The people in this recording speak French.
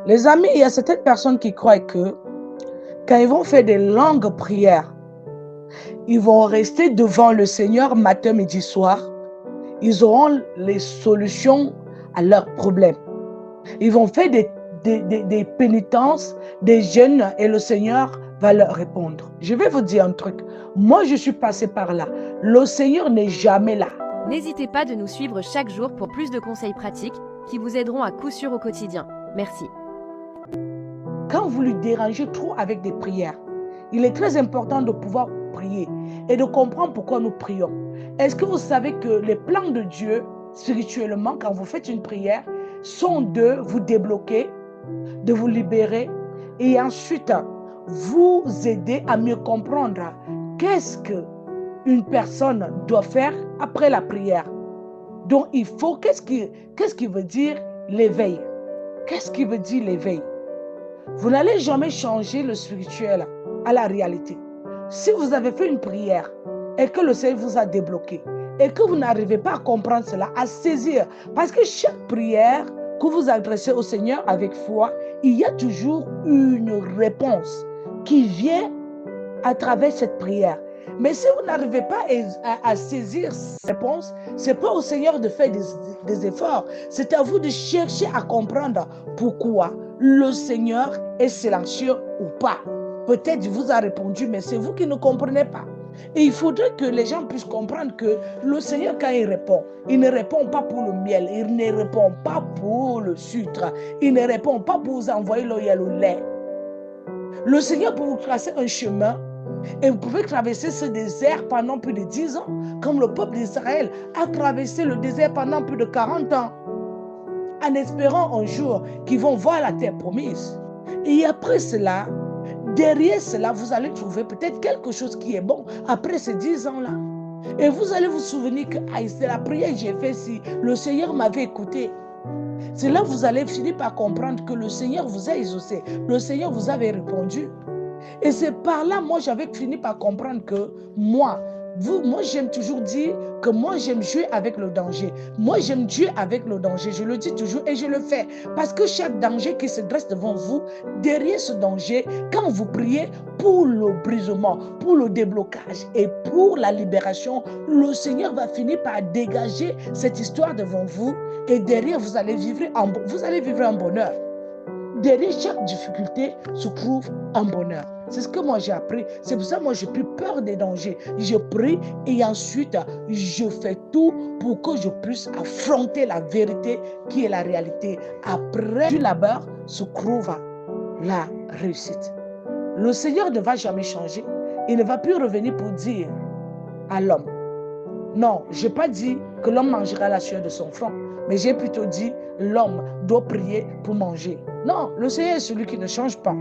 Les amis, il y a certaines personnes qui croient que quand ils vont faire des longues prières, ils vont rester devant le Seigneur matin, midi, soir. Ils auront les solutions à leurs problèmes. Ils vont faire des pénitences, des jeûnes et le Seigneur va leur répondre. Je vais vous dire un truc. Moi, je suis passé par là. Le Seigneur n'est jamais là. N'hésitez pas de nous suivre chaque jour pour plus de conseils pratiques qui vous aideront à coup sûr au quotidien. Merci. Quand vous lui dérangez trop avec des prières, il est très important de pouvoir prier et de comprendre pourquoi nous prions. Est-ce que vous savez que les plans de Dieu, spirituellement, quand vous faites une prière, sont de vous débloquer, de vous libérer et ensuite vous aider à mieux comprendre qu'est-ce qu'une personne doit faire après la prière. Donc il faut, qu'est-ce qui veut dire l'éveil? Qu'est-ce qui veut dire l'éveil? Vous n'allez jamais changer le spirituel à la réalité. Si vous avez fait une prière et que le Seigneur vous a débloqué et que vous n'arrivez pas à comprendre cela, à saisir, parce que chaque prière que vous adressez au Seigneur avec foi, il y a toujours une réponse qui vient à travers cette prière. Mais si vous n'arrivez pas à saisir cette réponse, ce n'est pas au Seigneur de faire des efforts. C'est à vous de chercher à comprendre pourquoi le Seigneur est silencieux ou pas. Peut-être il vous a répondu, mais c'est vous qui ne comprenez pas. Et il faudrait que les gens puissent comprendre que le Seigneur, quand il ne répond pas pour le miel, il ne répond pas pour le sucre, il ne répond pas pour vous envoyer l'eau et le lait. Le Seigneur peut vous tracer un chemin et vous pouvez traverser ce désert pendant plus de 10 ans, comme le peuple d'Israël a traversé le désert pendant plus de 40 ans, en espérant un jour qu'ils vont voir la terre promise. Et après cela, derrière cela, vous allez trouver peut-être quelque chose qui est bon après ces 10 ans-là. Et vous allez vous souvenir que c'est la prière que j'ai faite si le Seigneur m'avait écouté. C'est là que vous allez finir par comprendre que le Seigneur vous a exaucé, le Seigneur vous avait répondu. Et c'est par là, moi, j'avais fini par comprendre que moi, j'aime toujours dire que moi, j'aime jouer avec le danger. Moi, j'aime jouer avec le danger. Je le dis toujours et je le fais. Parce que chaque danger qui se dresse devant vous, derrière ce danger, quand vous priez pour le brisement, pour le déblocage et pour la libération, le Seigneur va finir par dégager cette histoire devant vous. Et derrière, vous allez vivre un bonheur. Derrière chaque difficulté se trouve un bonheur. C'est ce que moi j'ai appris. C'est pour ça que moi j'ai plus peur des dangers. Je prie et ensuite je fais tout pour que je puisse affronter la vérité qui est la réalité. Après du labeur se trouve la réussite. Le Seigneur ne va jamais changer. Il ne va plus revenir pour dire à l'homme. Non, je n'ai pas dit que l'homme mangera la sueur de son front, mais j'ai plutôt dit l'homme doit prier pour manger. Non, le Seigneur est celui qui ne change pas.